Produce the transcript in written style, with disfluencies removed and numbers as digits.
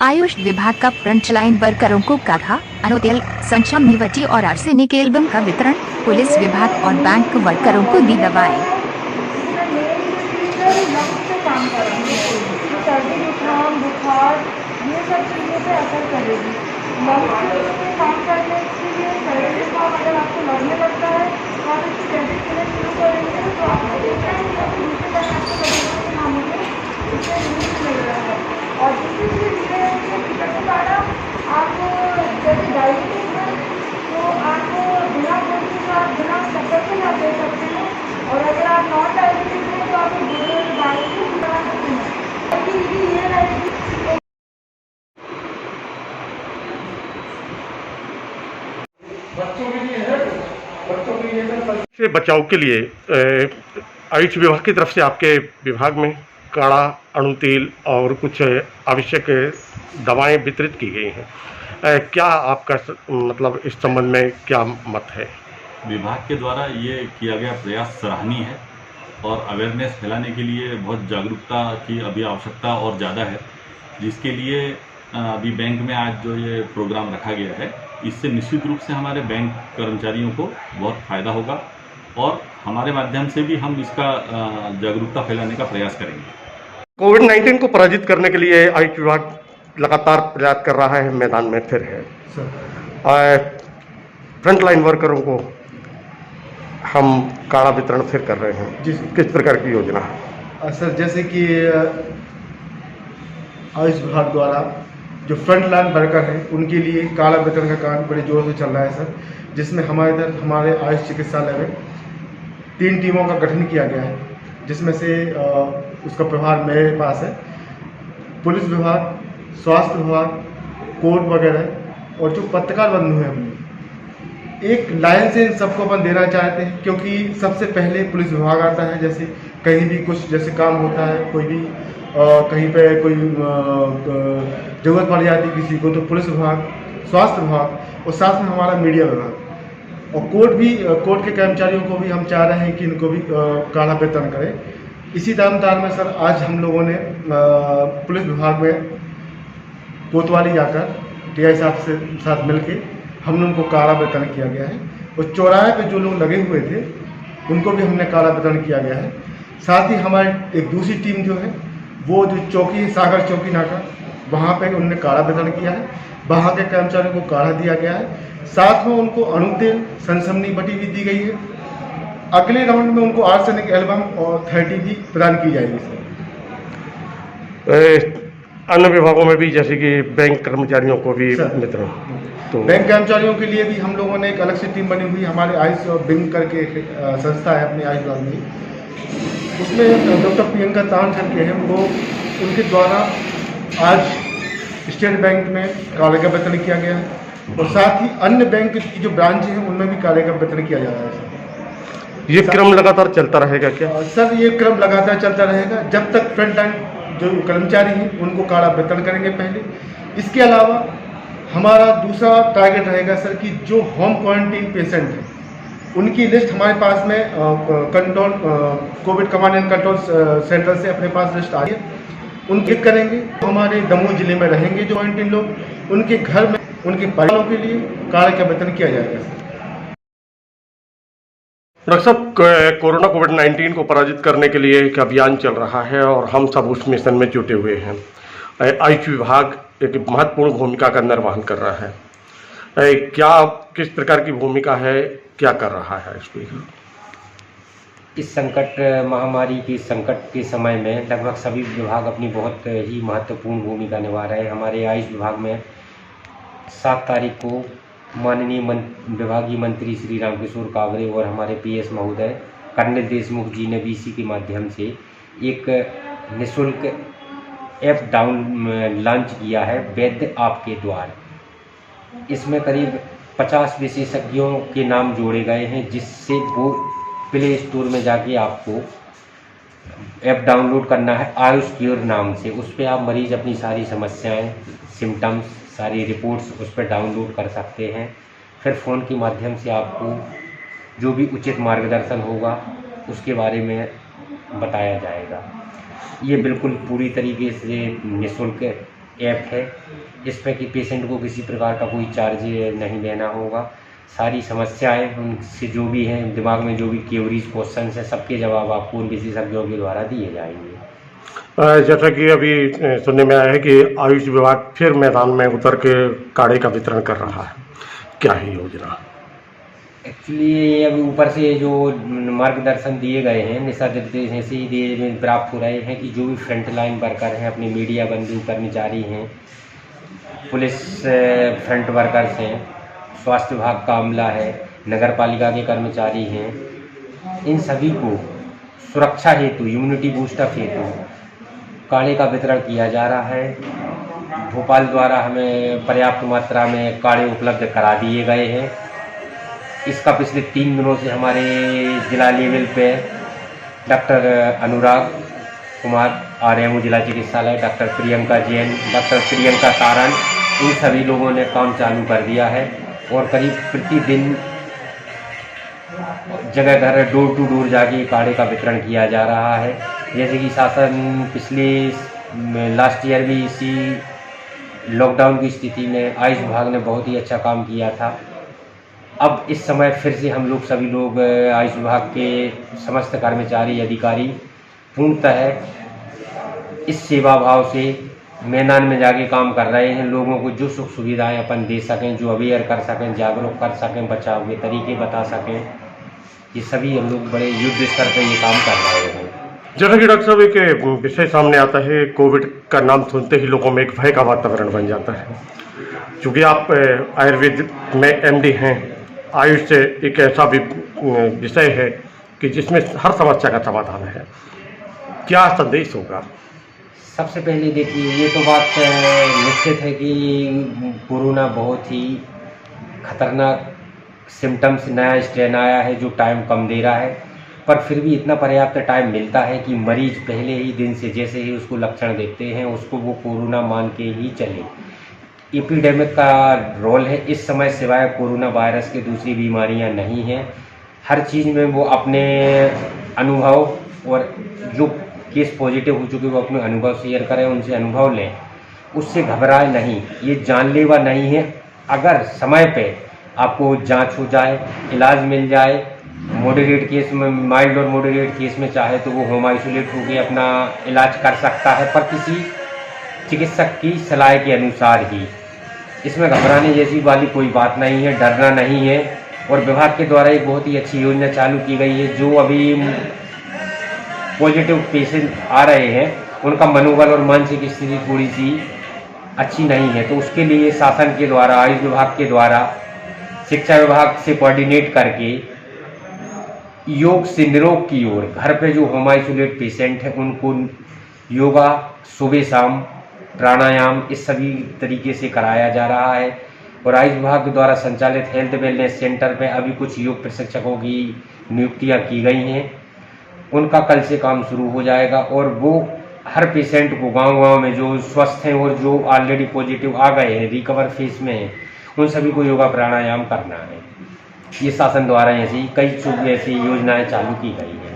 आयुष विभाग का फ्रंटलाइन वर्करों को काढ़ा, अनोतेल, संशमनिवटी और आर्सेनिक एल्बम का वितरण। पुलिस विभाग और बैंक वर्करों को दी दवाएं। काम करेंगे कि सर्दी जुकाम बुखार ये सब चीज़ों पे असर करेगी। लंग्स में काम करने के लिए सर्दी जुकाम अगर आपको लगने लगता है तो आप इसकी टैबलेट लेना शुरू करेंगे तो आपको देखना है कि आपको दूसरे टाइम आपको लगेगा कि हाँ मुझे इससे रिलीफ मिल रहा है। और दूसरी चीज़ ये है कि टिकट के द्वारा आप जैसे डायबिटीज है तो आप बिना फल के साथ बिना शक्कर के साथ दे सकते हैं। और अगर आप नॉन डायबिटीज हैं तो आप डायबिटीज बना सकते हैं। ये रहेगी बच्चों के लिए है, बच्चों के लिए से बचाव के लिए आयुष विभाग की तरफ से आपके विभाग में काढ़ा, अणुतेल और कुछ आवश्यक दवाएं वितरित की गई हैं। क्या आपका मतलब इस संबंध में क्या मत है? विभाग के द्वारा ये किया गया प्रयास सराहनीय है और अवेयरनेस फैलाने के लिए बहुत जागरूकता की अभी आवश्यकता और ज़्यादा है, जिसके लिए अभी बैंक में आज जो ये प्रोग्राम रखा गया है इससे निश्चित रूप से हमारे बैंक कर्मचारियों को बहुत फ़ायदा होगा और हमारे माध्यम से भी हम इसका जागरूकता फैलाने का प्रयास करेंगे। कोविड-19 को पराजित करने के लिए आयुष विभाग लगातार प्रयास कर रहा है, मैदान में फिर है। फ्रंटलाइन वर्करों को हम काढ़ा वितरण फिर कर रहे हैं, किस प्रकार की योजना है? सर, जैसे कि आयुष विभाग द्वारा जो फ्रंट लाइन वर्कर हैं उनके लिए काढ़ा वितरण का काम बड़े जोर से चल रहा है सर, जिसमें हमारे इधर हमारे आयुष चिकित्सालय में 3 टीमों का गठन किया गया है, जिसमें से उसका प्रभार मेरे पास है। पुलिस विभाग, स्वास्थ्य विभाग, कोर्ट वगैरह और जो पत्रकार बंधु हैं अपने एक लाइन से इन सबको अपन देना चाहते हैं, क्योंकि सबसे पहले पुलिस विभाग आता है। जैसे कहीं भी कुछ जैसे काम होता है, कोई भी कहीं पे कोई ज़रूरत पड़ जाती है किसी को, तो पुलिस विभाग, स्वास्थ्य विभाग और साथ में हमारा मीडिया विभाग और कोर्ट के कर्मचारियों को भी हम चाह रहे हैं कि इनको भी काढ़ा वितरण करें। इसी दामदार में सर आज हम लोगों ने पुलिस विभाग में कोतवाली जाकर टीआई साहब से साथ मिलके हमने उनको काढ़ा वितरण किया गया है और चौराहे पे जो लोग लगे हुए थे उनको भी हमने काढ़ा वितरण किया गया है। साथ ही हमारी एक दूसरी टीम जो है वो जो चौकी है, सागर चौकी नाका, वहाँ पे उन्होंने काढ़ा वितरण किया है। वहाँ के कर्मचारियों को काढ़ा दिया गया है, साथ में उनको अणुतेल, संशमनिवटी भी दी गई है। अगले राउंड में उनको आर्सेनिक एल्बम और 30 भी प्रदान की जाएगी सर। अन्य विभागों में भी जैसे कि बैंक कर्मचारियों को भी वितरण, तो बैंक कर्मचारियों के लिए भी हम लोगों ने एक अलग से टीम बनी हुई, हमारे आयुष और बिंग करके संस्था है अपने आयुष विभाग में, उसमें डॉक्टर प्रियंका तान करके हैं, वो उनके द्वारा आज स्टेट बैंक में काढ़े का वितरण किया गया है और साथ ही अन्य बैंक की जो ब्रांच हैं उनमें भी काढ़े का वितरण किया जा रहा है सर। ये क्रम लगातार चलता रहेगा क्या? सर, ये क्रम लगातार चलता रहेगा जब तक फ्रंट लाइन जो कर्मचारी हैं उनको काढ़ा वितरण करेंगे पहले। इसके अलावा हमारा दूसरा टारगेट रहेगा सर कि जो होम क्वारंटीन पेशेंट हैं उनकी लिस्ट हमारे पास में control Covid command and control centre से अपने पास लिस्ट आई है, उनके करेंगे। हमारे दमोह जिले में रहेंगे जो क्वारंटीन लोग, उनके घर में उनके परिवारों के लिए काढ़े का वितरण किया जाएगा सर। डॉक्टर साहब, कोरोना कोविड-19 को पराजित करने के लिए एक अभियान चल रहा है और हम सब उस मिशन में जुटे हुए हैं। आयुष विभाग एक महत्वपूर्ण भूमिका का निर्वहन कर रहा है। क्या किस प्रकार की भूमिका है, क्या कर रहा है इस पर? इस संकट महामारी के संकट के समय में लगभग सभी विभाग अपनी बहुत ही महत्वपूर्ण भूमिका निभा रहे हैं। हमारे आयुष विभाग में 7 तारीख को माननीय विभागीय मंत्री श्री रामकिशोर कावरे और हमारे पीएस महोदय कर्नल देशमुख जी ने बीसी के माध्यम से एक निःशुल्क ऐप लॉन्च किया है, वैद्य आपके द्वार। इसमें करीब 50 विशेषज्ञों के नाम जोड़े गए हैं, जिससे वो प्ले स्टोर में जाके आपको ऐप डाउनलोड करना है आयुष क्योर नाम से। उस पर आप मरीज अपनी सारी समस्याएं, सिम्टम्स, सारी रिपोर्ट्स उस पर डाउनलोड कर सकते हैं। फिर फ़ोन के माध्यम से आपको जो भी उचित मार्गदर्शन होगा उसके बारे में बताया जाएगा। ये बिल्कुल पूरी तरीके से निःशुल्क ऐप है। इस पर कि पेशेंट को किसी प्रकार का कोई चार्ज नहीं देना होगा। सारी समस्याएं उनसे जो भी हैं, दिमाग में जो भी क्यूरीज क्वेश्चन है, सबके जवाब आपको उन विशेषज्ञों के द्वारा दिए जाएंगे। जैसा कि अभी सुनने में आया है कि आयुष विभाग फिर मैदान में उतर के काढ़े का वितरण कर रहा है, क्या है योजना? एक्चुअली अभी ऊपर से जो मार्गदर्शन दिए गए हैं, दिशा निर्देश से ही प्राप्त हो रहे हैं कि जो भी फ्रंट लाइन वर्कर हैं, अपने मीडिया बंधु कर्मचारी हैं, पुलिस फ्रंट वर्कर्स हैं, स्वास्थ्य विभाग का अमला है, नगर पालिका के कर्मचारी हैं, इन सभी को सुरक्षा हेतु, इम्यूनिटी बूस्टर हेतु काढ़े का वितरण किया जा रहा है। भोपाल द्वारा हमें पर्याप्त मात्रा में काढ़े उपलब्ध करा दिए गए हैं। इसका पिछले 3 दिनों से हमारे जिला लेवल पे डॉक्टर अनुराग कुमार आरएमओ जिला चिकित्सालय, डॉक्टर प्रियंका जैन, डॉक्टर प्रियंका तारण, इन सभी लोगों ने काम चालू कर दिया है और करीब प्रतिदिन जगह घर डोर टू डोर जाके काढ़े का वितरण किया जा रहा है। जैसे कि शासन पिछले लास्ट ईयर भी इसी लॉकडाउन की स्थिति में आयुष विभाग ने बहुत ही अच्छा काम किया था। अब इस समय फिर से हम लोग सभी लोग आयुष विभाग के समस्त कर्मचारी अधिकारी पूर्णतः इस सेवा भाव से मैदान में जाके काम कर रहे हैं। लोगों को जो सुख सुविधाएं अपन दे सकें, जो अवेयर कर सकें, जागरूक कर सकें, बचाव के तरीके बता सकें, ये सभी हम लोग बड़े युद्ध स्तर पर ये काम कर रहे हैं। जैसा कि डॉक्टर साहब एक विषय सामने आता है, कोविड का नाम सुनते ही लोगों में एक भय का वातावरण बन जाता है। क्योंकि आप आयुर्वेद में एमडी हैं, आयुष से एक ऐसा विषय है कि जिसमें हर समस्या का समाधान है, क्या संदेश होगा? सबसे पहले देखिए, ये तो बात निश्चित है कि कोरोना बहुत ही खतरनाक सिम्टम्स, नया स्ट्रेन आया है जो टाइम कम दे रहा है, पर फिर भी इतना पर्याप्त टाइम मिलता है कि मरीज पहले ही दिन से जैसे ही उसको लक्षण देखते हैं उसको वो कोरोना मान के ही चले। एपिडेमिक का रोल है इस समय, सिवाय कोरोना वायरस के दूसरी बीमारियां नहीं हैं। हर चीज़ में वो अपने अनुभव और जो केस पॉजिटिव हो चुके वो अपने अनुभव शेयर करें, उनसे अनुभव लें, उससे घबराए नहीं। ये जानलेवा नहीं है। अगर समय पे आपको जांच हो जाए, इलाज मिल जाए, मॉडरेट केस में, माइल्ड और मॉडरेट केस में चाहे तो वो होम आइसोलेट होकर अपना इलाज कर सकता है, पर किसी चिकित्सक की सलाह के अनुसार ही। इसमें घबराने जैसी वाली कोई बात नहीं है, डरना नहीं है। और विभाग के द्वारा एक बहुत ही अच्छी योजना चालू की गई है। जो अभी पॉजिटिव पेशेंट आ रहे हैं उनका मनोबल और मानसिक स्थिति थोड़ी सी अच्छी नहीं है, तो उसके लिए शासन के द्वारा, आयुष विभाग के द्वारा, शिक्षा विभाग से कोऑर्डिनेट करके योग से निरोग की ओर, घर पे जो होम आइसोलेट पेशेंट हैं उनको योगा सुबह शाम, प्राणायाम, इस सभी तरीके से कराया जा रहा है। और आयुष विभाग के द्वारा संचालित हेल्थ वेलनेस सेंटर पे अभी कुछ योग प्रशिक्षकों की नियुक्तियां की गई हैं। उनका कल से काम शुरू हो जाएगा और वो हर पेशेंट को गांव-गांव में जो स्वस्थ हैं और जो ऑलरेडी पॉजिटिव आ गए हैं, रिकवर फेज में हैं, उन सभी को योगा प्राणायाम करना है। ये शासन द्वारा ऐसी कई ऐसी योजनाएं चालू की गई हैं।